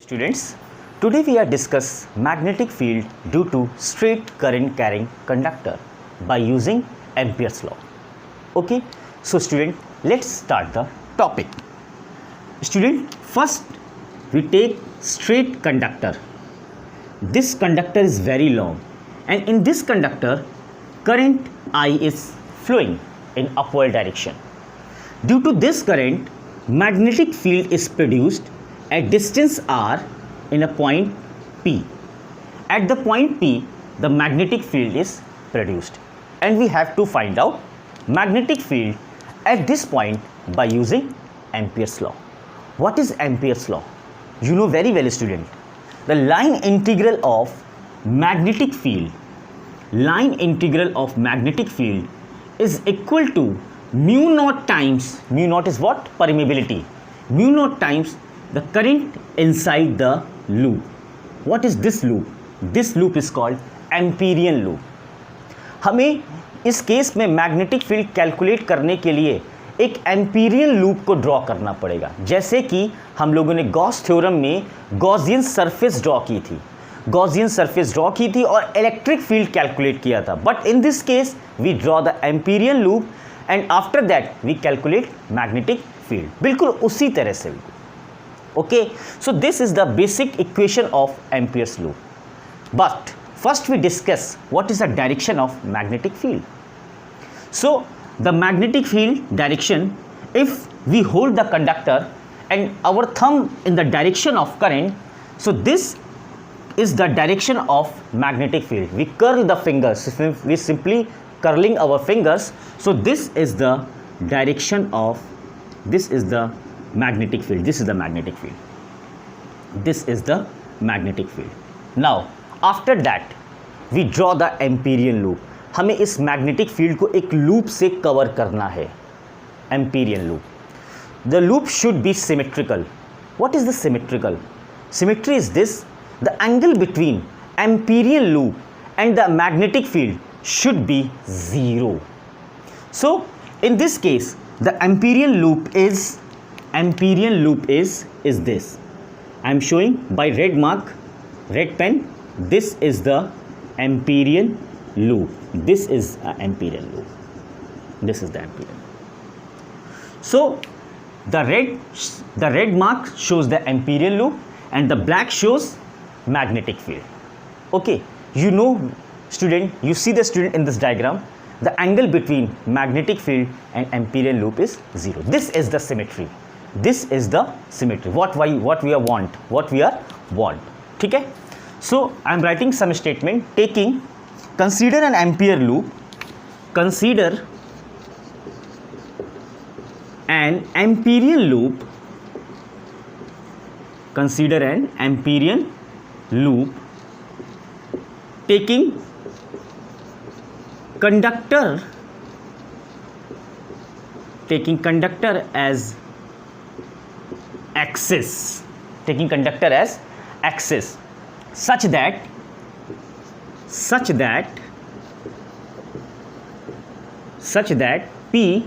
Students, today we are discuss magnetic field due to straight current carrying conductor by using Ampere's law. Okay, so student, let's start the topic. Student, first we take straight conductor. This conductor is very long, and in this conductor current I is flowing in upward direction. Due to this current, magnetic field is produced at distance r in a point P. At the point P, the magnetic field is produced, and we have to find out magnetic field at this point by using Ampere's law. What is Ampere's law? You know very well, student. The line integral of magnetic field, is equal to mu naught times, mu naught is what? Permeability. Mu naught times the current inside the loop. What is this loop? This loop is called Amperian loop. हमें इस case में magnetic field calculate करने के लिए एक Amperian loop को draw करना पड़ेगा, जैसे कि हम लोगों ने गॉस थ्योरम में गॉसियन सरफेस ड्रॉ की थी और इलेक्ट्रिक फील्ड कैलकुलेट किया था. But in this case we draw the Amperian loop and after that we calculate magnetic field. बिल्कुल उसी तरह से. Okay, so this is the basic equation of Ampere's loop. But first we discuss what is the direction of magnetic field. So the magnetic field direction, if we hold the conductor and our thumb in the direction of current, so this is the direction of magnetic field. We curl the fingers, we simply curling our fingers. So this is the direction of, this is the magnetic field. This is the magnetic field. This is the magnetic field. Now after that we draw the Amperian loop. हमें इस magnetic field को एक loop से cover करना है. Amperian loop. The loop should be symmetrical. What is the symmetrical? Symmetry is this: the angle between Amperian loop and the magnetic field should be 0. So in this case the Amperian loop is this. I am showing by red mark, red pen. This is the Amperian loop. This is an Amperian loop. This is the Amperian. So the red mark shows the Amperian loop and the black shows magnetic field. Okay, you know, student, you see the student in this diagram, the angle between magnetic field and Amperian loop is 0. This is the symmetry. This is the symmetry. What we are want. ठीक है? So I am writing some statement taking, consider an Ampere loop. Consider an Amperian loop. Consider an Amperian loop taking conductor as axis, such that P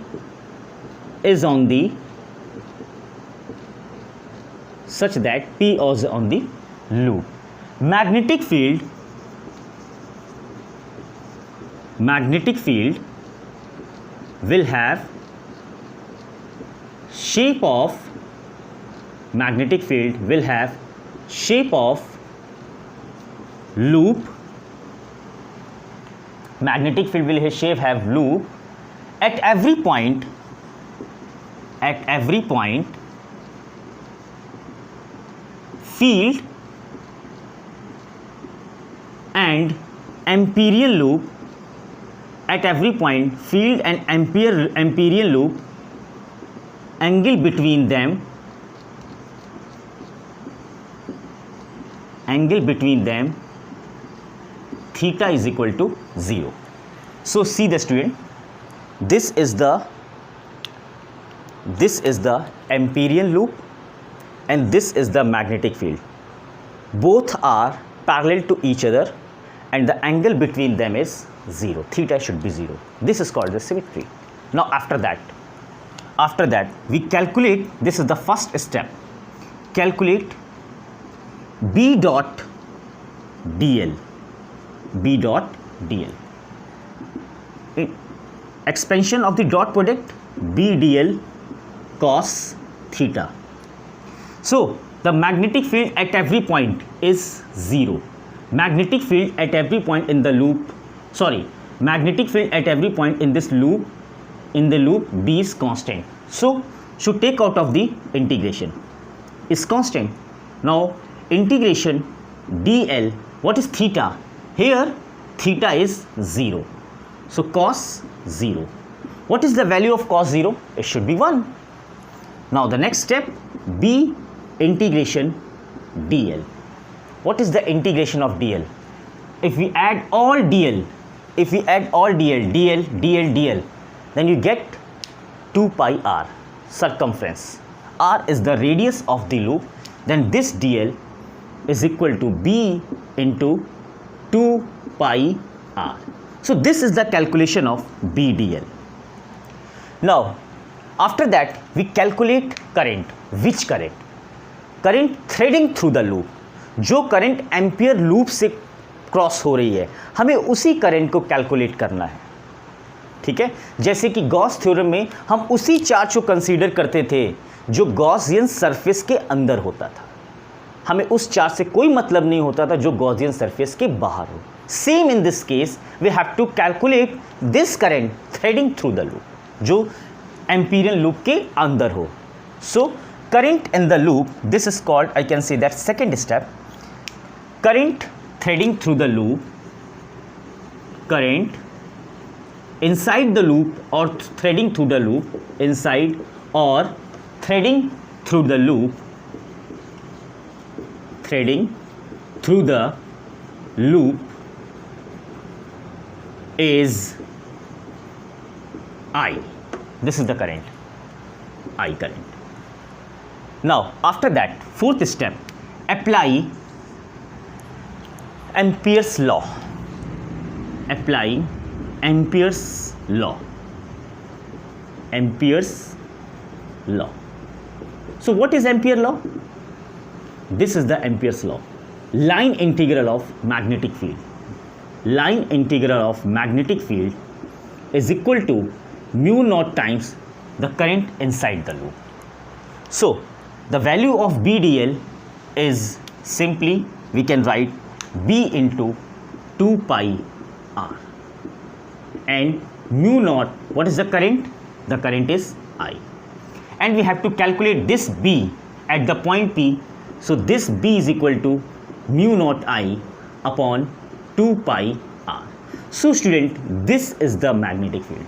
is on the loop. Magnetic field will have shape of loop. Magnetic field will have loop. At every point field and Amperian loop. At every point field and Amperian loop, angle between them theta is equal to 0. So see the student, this is the Amperian loop and this is the magnetic field. Both are parallel to each other and the angle between them is 0. Theta should be 0. This is called the symmetry. Now after that we calculate, this is the first step, calculate B dot dl, B dot dl. Expansion of the dot product, B dl cos theta. So the magnetic field at every point is 0. Magnetic field at every point in the loop, magnetic field at every point in this loop, B is constant. So should take out of the integration, is constant. Now integration dl, what is theta? Here theta is 0. So cos 0. What is the value of cos 0? It should be 1. Now the next step, B integration dl. What is the integration of dl? If we add all dl, dl, then you get 2 pi r, circumference. R is the radius of the loop. Then this dl is equal to B into 2 pi r. So this is the calculation of B dl. Now after that we calculate current. Which current? Current threading through the loop. जो current ampere loop से cross हो रही है, हमें उसी current को calculate करना है. ठीक है, जैसे कि गॉस थ्योरम में हम उसी चार्ज को कंसीडर करते थे जो गॉसियन सरफेस के अंदर होता था. हमें उस चार्ज से कोई मतलब नहीं होता था जो गॉसियन सरफेस के बाहर हो. Same in this case we have to calculate this current threading through the loop, जो एम्पीरियन लूप के अंदर हो. So current in the loop, this is called, I can say that second step, current threading through the loop, current inside the loop or threading through the loop, inside or threading through the loop, threading through the loop is I. This is the current, I current. Now after that, fourth step, apply Ampere's law. Apply Ampere's law. Ampere's law. So what is Ampere law? This is the Ampere's law. Line integral of magnetic field. Line integral of magnetic field is equal to mu naught times the current inside the loop. So the value of B dl is simply, we can write B into 2 pi r, and mu naught, what is the current? The current is I, and we have to calculate this B at the point P. So this B is equal to mu naught I upon 2 pi r. So student, this is the magnetic field.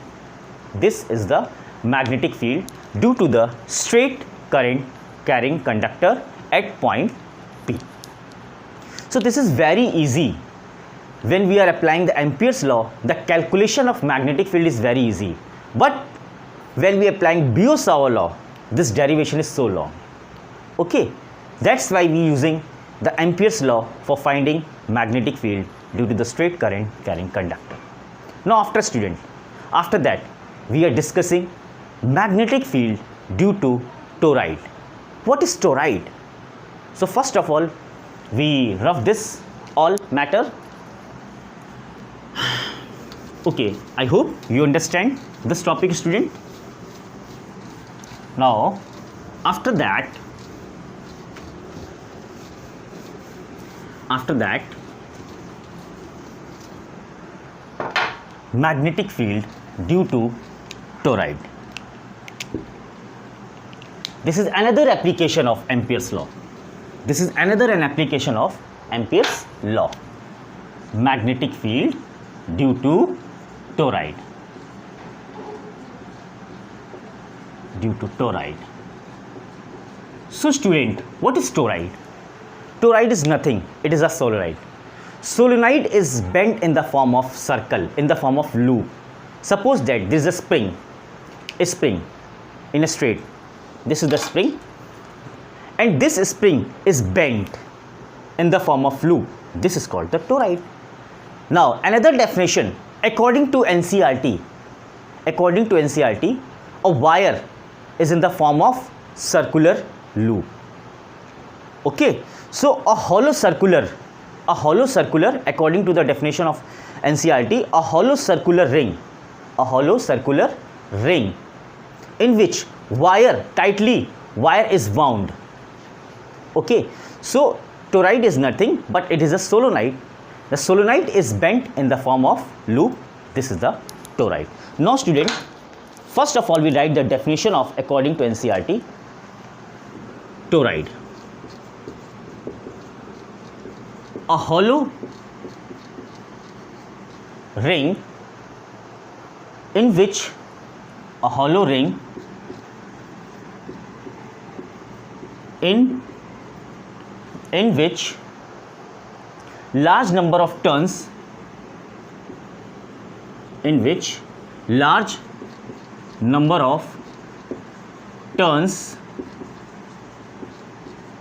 This is the magnetic field due to the straight current carrying conductor at point P. So this is very easy. When we are applying the Ampere's law, the calculation of magnetic field is very easy. But when we are applying Biot-Savart law, this derivation is so long. Okay, that's why we are using the Ampere's law for finding magnetic field due to the straight current carrying conductor. Now after that we are discussing magnetic field due to toroid. What is toroid? So first of all, we rough this all matter. Okay, I hope you understand this topic, student. Now after that magnetic field due to toroid. This is another application of Ampere's law. This is another an application of Ampere's law. Magnetic field due to toroid. Due to toroid. So student, what is toroid? Toroid is nothing. It is a solenoid. Solenoid is bent in the form of circle, in the form of loop. Suppose that this is a spring in a straight. This is the spring, and this spring is bent in the form of loop. This is called the toroid. Now another definition, according to NCERT, a wire is in the form of circular loop. Okay, so a hollow circular according to the definition of NCERT, a hollow circular ring in which wire is wound. Okay, so toroid is nothing but it is a solenoid. The solenoid is bent in the form of loop. This is the toroid. Now student, first of all we write the definition of according to NCERT. Toroid, a hollow ring in which large number of turns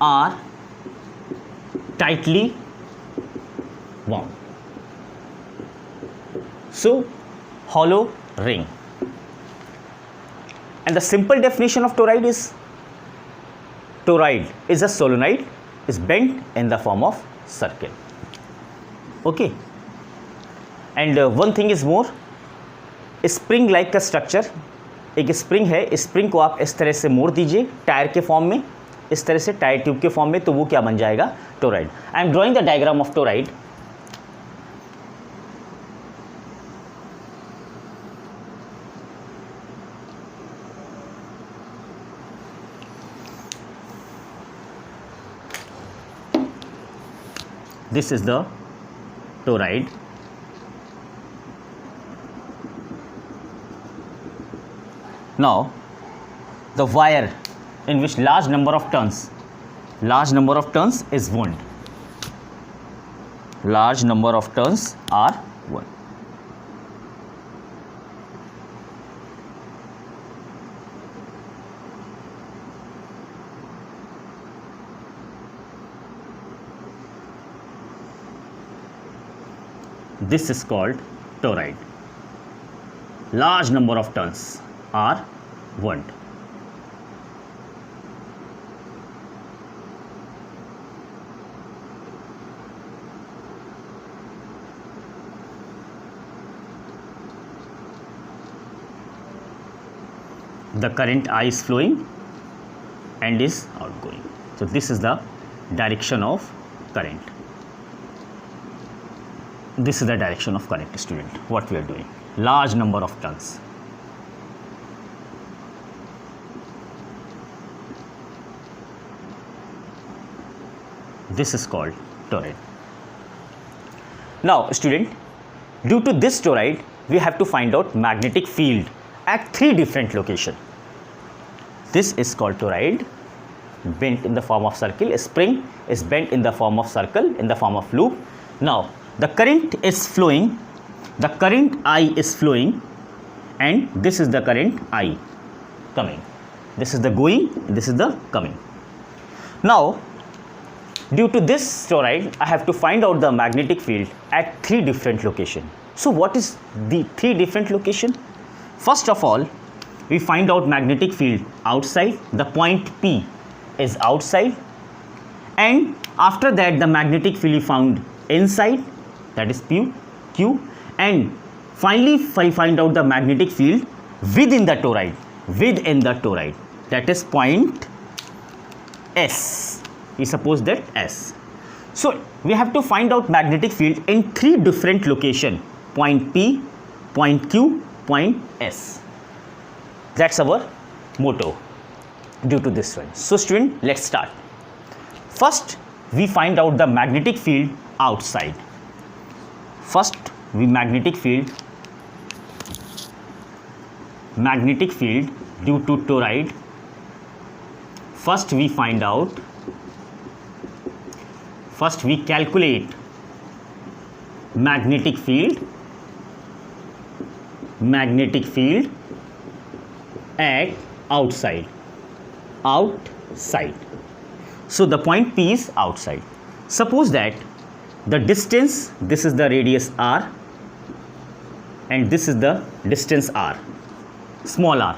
are tightly wound. So hollow ring, and the simple definition of toroid is a solenoid is bent in the form of circle. Okay, and one thing is more, spring like का structure, एक spring है, spring को आप इस तरह से मोड़ दीजिए टायर के फॉर्म में, इस तरह से टायर ट्यूब के फॉर्म में, तो वो क्या बन जाएगा, toroid. I am drawing the diagram of toroid. This is the toroid. Now the wire in which large number of turns is wound. Large number of turns are wound. This is called toroid. Large number of turns are wound. The current I is flowing and is outgoing. So this is the direction of current. This is the direction of current, student, what we are doing. Large number of turns. This is called toroid. Now student, due to this toroid we have to find out magnetic field at 3 different locations. This is called toroid, bent in the form of circle. Spring is bent in the form of circle, in the form of loop. Now the current is flowing, the current I is flowing, and this is the current I coming. This is the going, this is the coming. Now due to this toroid I have to find out the magnetic field at 3 different locations. So what is the 3 different locations? First of all, we find out magnetic field outside. The point P is outside, and after that the magnetic field we found inside, that is Q, and finally we find out the magnetic field within the toroid, that is point S. We suppose that S. So we have to find out magnetic field in 3 different locations: point P, point Q, point S. That's our motto due to this one. So student, let's start. First we find out the magnetic field outside. First we magnetic field due to toroid. First we find out, first we calculate magnetic field at outside. So the point P is outside. Suppose that the distance, this is the radius r and this is the distance r, small r,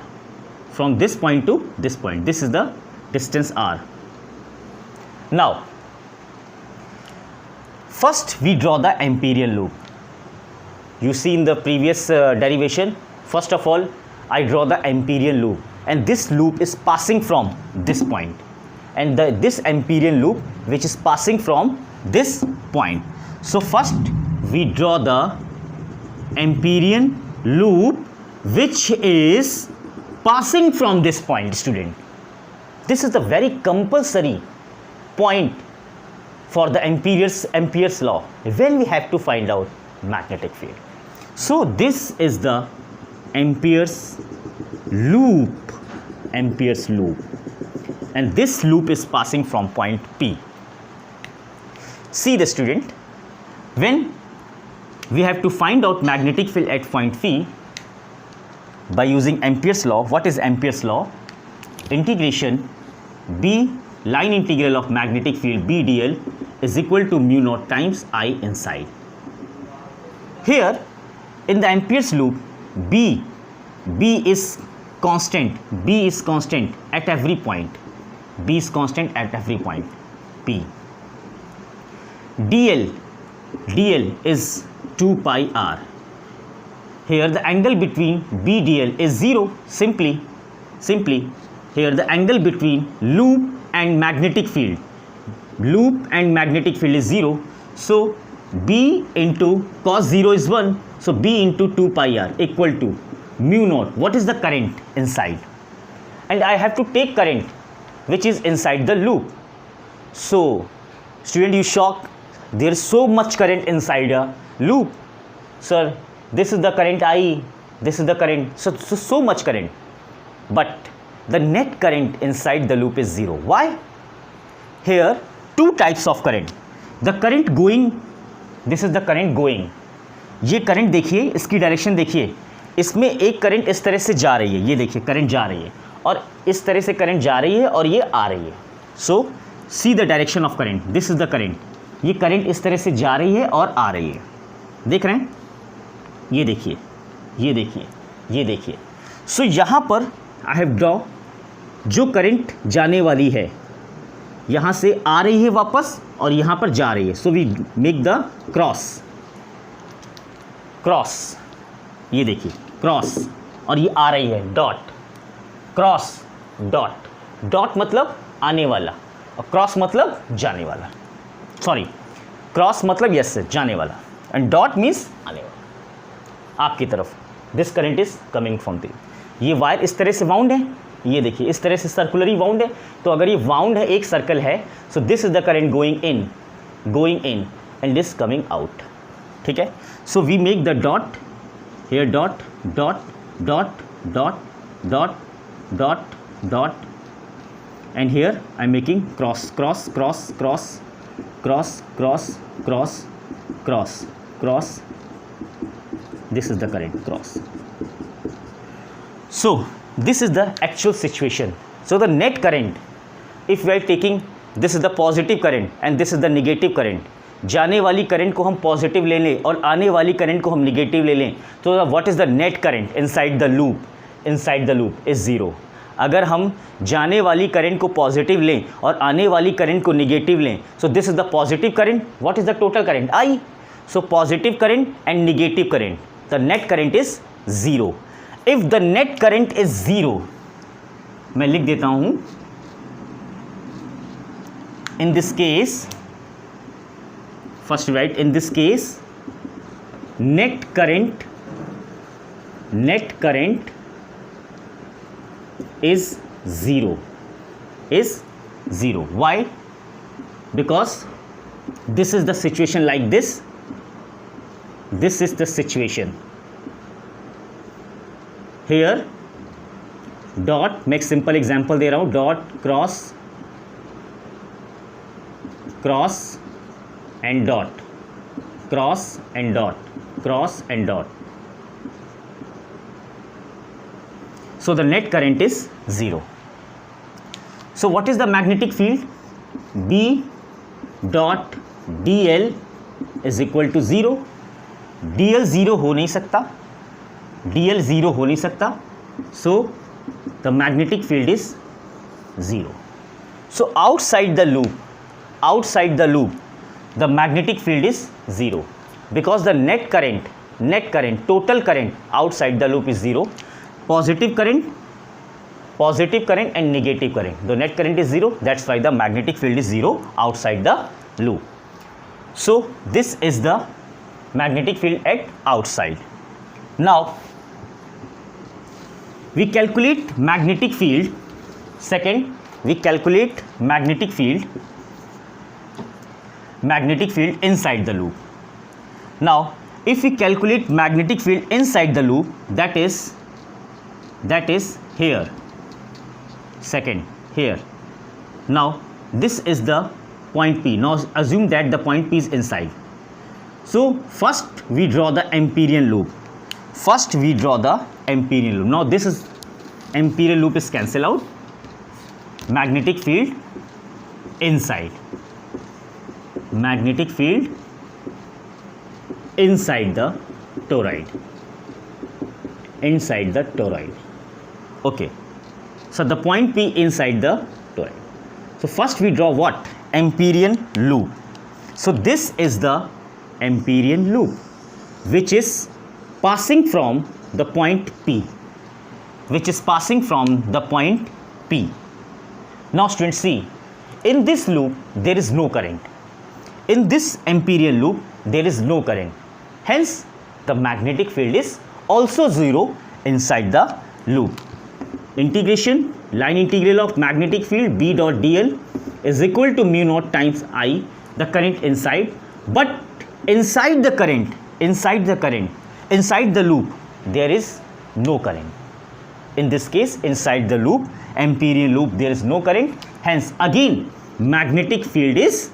from this point to this point. This is the distance r. Now, first we draw the amperial loop. You see in the previous derivation, first of all, I draw the amperial loop, and this loop is passing from this point, and this amperial loop which is passing from this point. So first we draw the amperial loop which is passing from this point, student. This is the very compulsory point for the Ampere's law when we have to find out magnetic field. So this is the Ampere's loop, and this loop is passing from point P. See the student, when we have to find out magnetic field at point P by using Ampere's law. What is Ampere's law? Integration B, line integral of magnetic field B dl is equal to mu naught times I inside. Here in the Ampere's loop, B is constant. B is constant at every point. B is constant at every point P. dl is 2 pi r. Here the angle between B dl is 0. Simply here the angle between loop and magnetic field is 0. So B into cos 0 is 1. So B into 2 pi r equal to mu naught. What is the current inside? And I have to take current which is inside the loop. So student, you shocked? There is so much current inside a loop. Sir, this is the current I, this is the current, so much current. But the net current inside the loop is 0. Why? Here two types of current. The current going, this is the current going. ये current देखिए, इसकी direction देखिए, इसमें एक current इस तरह से जा रही है, ये देखिए करंट जा रही है, और इस तरह से करंट जा रही है और ये आ रही है. So see the direction of current. This is the current. ये करंट इस तरह से जा रही है और आ रही है. देख रहे हैं? ये देखिए, ये देखिए, ये देखिए. सो यहाँ पर आई हैव ड्रॉ जो करंट जाने वाली है, यहाँ से आ रही है वापस और यहाँ पर जा रही है. So we make the cross. ये देखिए क्रॉस, और ये आ रही है डॉट. क्रॉस डॉट मतलब आने वाला, और क्रॉस मतलब जाने वाला. सॉरी, क्रॉस मतलब यस जाने वाला, एंड डॉट मीन्स आने वाला आपकी तरफ. This current is coming from the. ये वायर इस तरह से वाउंड है, ये देखिए इस तरह से सर्कुलरली वाउंड है. तो अगर ये वाउंड है, एक सर्कल है, so this is the current going in and this coming out. ठीक है. So we make the dot here, dot dot dot dot dot dot dot, and here I'm making cross cross cross cross cross cross cross cross cross. This is the current cross. So this is the actual situation. So the net current, if we are taking, this is the positive current and this is the negative current. जाने वाली current को हम positive ले लें और आने वाली current को हम निगेटिव ले लें, तो what is the net current inside the loop? Inside the loop is zero. अगर हम जाने वाली करंट को पॉजिटिव लें और आने वाली करंट को निगेटिव लें, so this is the positive current. What is the total current? I. So positive current and negative current, the net current is zero. If the net current is zero, मैं लिख देता हूँ, इन this case, first write, in this case net current is zero. Why? Because this is the situation like this. This is the situation. Here dot, make simple example दे रहा हूँ, dot cross and dot, cross and dot, cross and dot. So the net current is zero. So what is the magnetic field? B dot dl is equal to zero. dl zero हो नहीं सकता, dl zero हो नहीं सकता. So the magnetic field is zero. So outside the loop, outside the loop, the magnetic field is 0, because the net current, total current outside the loop is 0. Positive current and negative current. The net current is 0, that's why the magnetic field is 0 outside the loop. So this is the magnetic field at outside. Now we calculate magnetic field. Second, we calculate magnetic field inside the loop. Now if we calculate magnetic field inside the loop, that is here, second here. Now this is the point P. Now assume that the point P is inside. So first we draw the Amperian loop. Now this is Amperian loop is cancel out. Magnetic field inside. Magnetic field inside the toroid. Okay. So the point P inside the toroid. So first we draw what? Amperian loop. So this is the Amperian loop, which is passing from the point P. Now students, see, in this loop there is no current. In this Amperian loop there is no current. Hence the magnetic field is also 0 inside the loop. Integration, line integral of magnetic field B dot dl is equal to mu naught times I, the current inside. But inside the loop there is no current. In this case, inside the loop, Amperian loop, there is no current. Hence again magnetic field is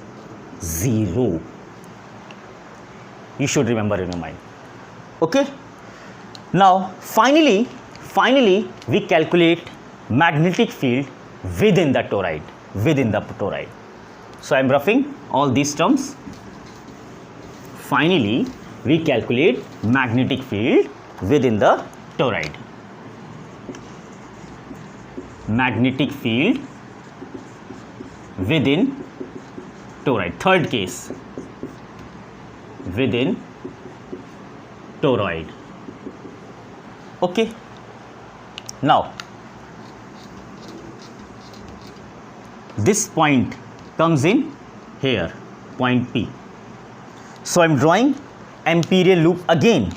0. You should remember in your mind. Okay. Now finally we calculate magnetic field within the toroid. So I am roughing all these terms. Finally we calculate magnetic field within the toroid. Magnetic field within toroid. Third case, within toroid. Okay. Now this point comes in here, point P. So I am drawing Amperian loop again.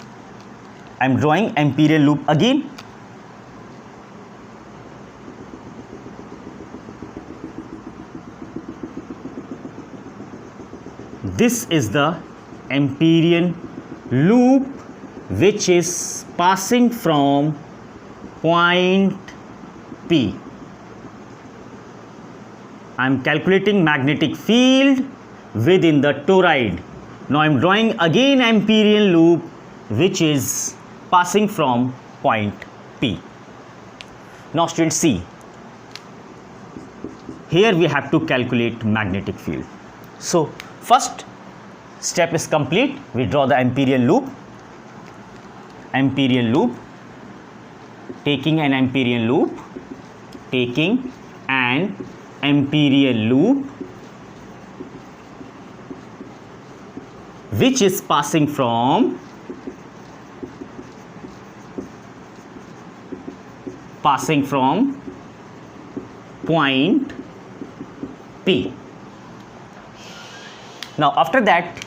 This is the Amperian loop which is passing from point P. I am calculating magnetic field within the toroid. Now I am drawing again Amperian loop which is passing from point P. Now students, see, here we have to calculate magnetic field. So first step is complete. We draw the Amperian loop. Taking an Amperian loop which is passing from point P. Now after that,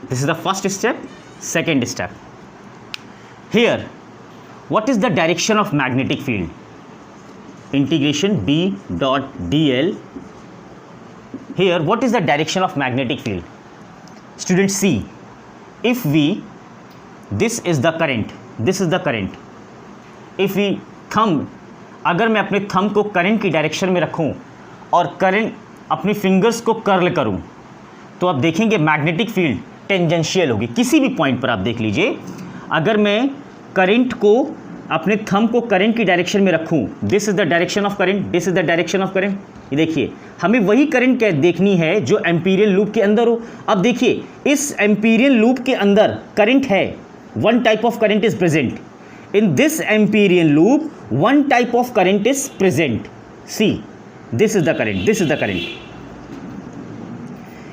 this is the first step. Second step, here what is the direction of magnetic field? Integration B dot dl. Here what is the direction of magnetic field? Students, see, if we, this is the current. If we thumb, अगर मैं अपने thumb को current की direction में रखूं और current अपनी fingers को कर्ल करूं, तो आप देखेंगे मैग्नेटिक फील्ड टेंजेंशियल होगी किसी भी पॉइंट पर. आप देख लीजिए, अगर मैं करंट को अपने थंब को करंट की डायरेक्शन में रखूं, this is the direction of current, ये देखिए, हमें वही करंट देखनी है जो एम्पीरियल लूप के अंदर हो. अब देखिए, इस एम्पीरियल लूप के अंदर करंट है, one type of current is present. In this Amperian loop one type of current is present. See, this is the current.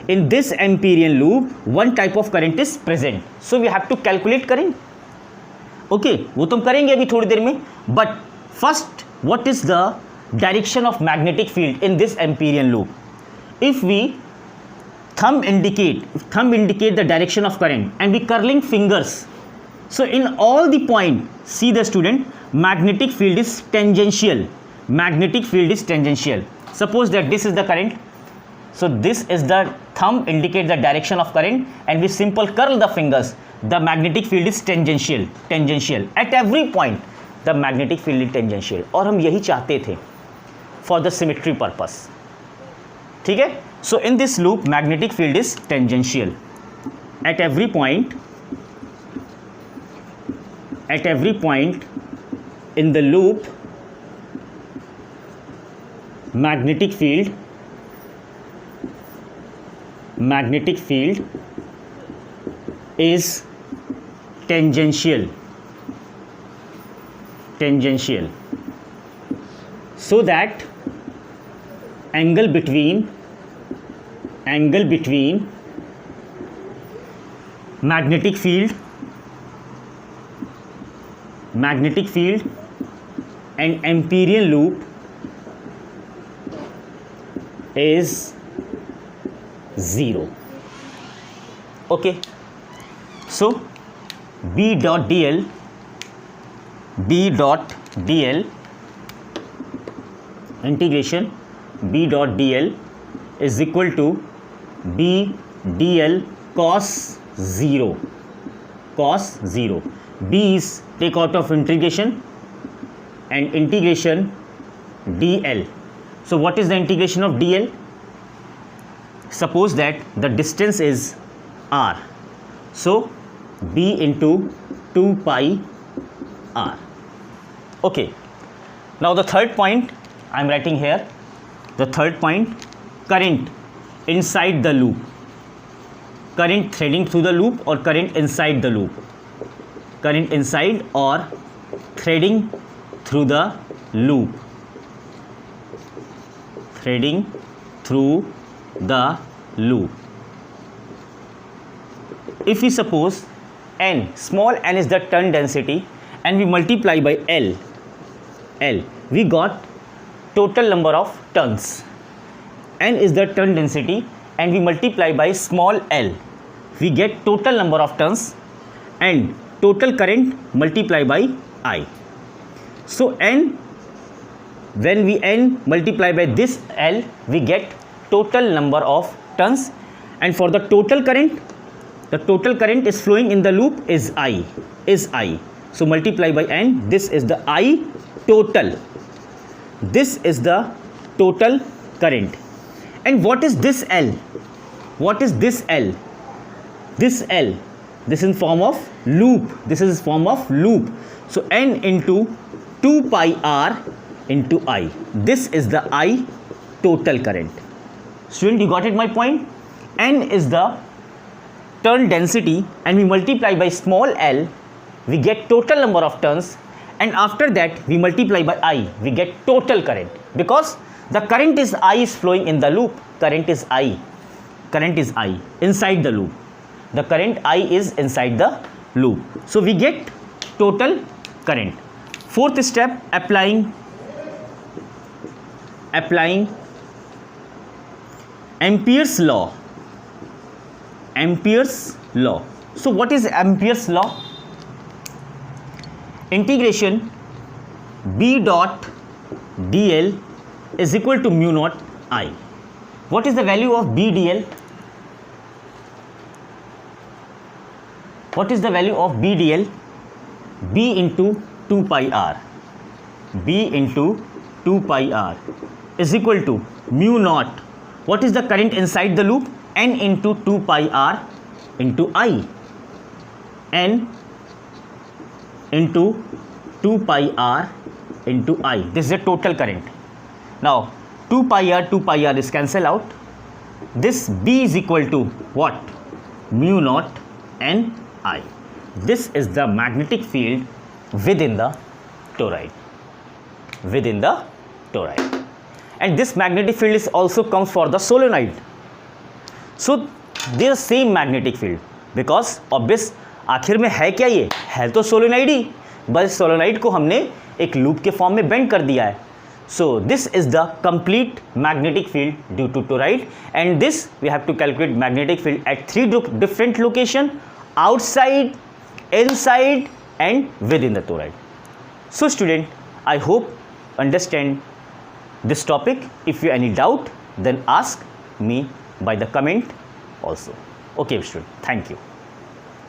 in this Amperian loop one type of current is present, so we have to calculate current. Okay, वो तो हम करेंगे अभी थोड़ी देर में. But first, what is the direction of magnetic field in this Amperian loop? If we thumb indicate the direction of current and we curling fingers, so in all the point, see the student, magnetic field is tangential. Magnetic field is tangential. Suppose that this is the current, so this is the thumb indicate the direction of current and we simple curl the fingers, the magnetic field is tangential. At every point the magnetic field is tangential, और हम यही चाहते थे for the symmetry purpose. ठीक है, so in this loop magnetic field is tangential at every point in the loop. Magnetic field is tangential, so that angle between magnetic field and Amperian loop is 0. Okay, so B dot dl integration B dot dl is equal to B dl cos 0. B is take out of integration and integration dl. So what is the integration of dl? Suppose that the distance is r, so b into 2 pi r. Okay, now the third point I am writing here. The third point, current inside the loop, current threading through the loop or current inside the loop, current inside or threading through the loop, threading through the loop. If we suppose n, small n is the turn density and we multiply by L, we got total number of turns. N is the turn density and we multiply by small l, we get total number of turns and total current multiply by I. So n, when we n multiply by this L, we get total number of turns, and for the total current is flowing in the loop is I. So multiply by n, this is the I total. This is the total current. And what is this L? What is this L? This L, this is in form of loop. So n into 2 pi r into I. This is the I total current. Student, you got it my point? N is the turn density and we multiply by small l, we get total number of turns, and after that we multiply by I, we get total current, because the current is I is flowing in the loop. Current is I inside the loop. The current I is inside the loop. So we get total current. Fourth step, applying Ampere's law. So what is Ampere's law? Integration B dot dl is equal to mu naught I. What is the value of B dl? What is the value of B dl? B into 2 pi r. B into 2 pi r is equal to mu naught. What is the current inside the loop? N into 2 pi r into I. N into 2 pi r into I. This is the total current. Now 2 pi r is cancel out. This B is equal to what? Mu naught N I. This is the magnetic field within the toroid. And this magnetic field is also comes for the solenoid. So there same magnetic field, because obvious आखिर में है क्या, ये है तो solenoid ही, बस solenoid को हमने एक लूप के फॉर्म में बेंड कर दिया है. So this is the complete magnetic field due to toroid, and this we have to calculate magnetic field at three different location: outside, inside and within the toroid. So student, I hope understand this topic. If you any doubt, then ask me by the comment also. Okay student, thank you.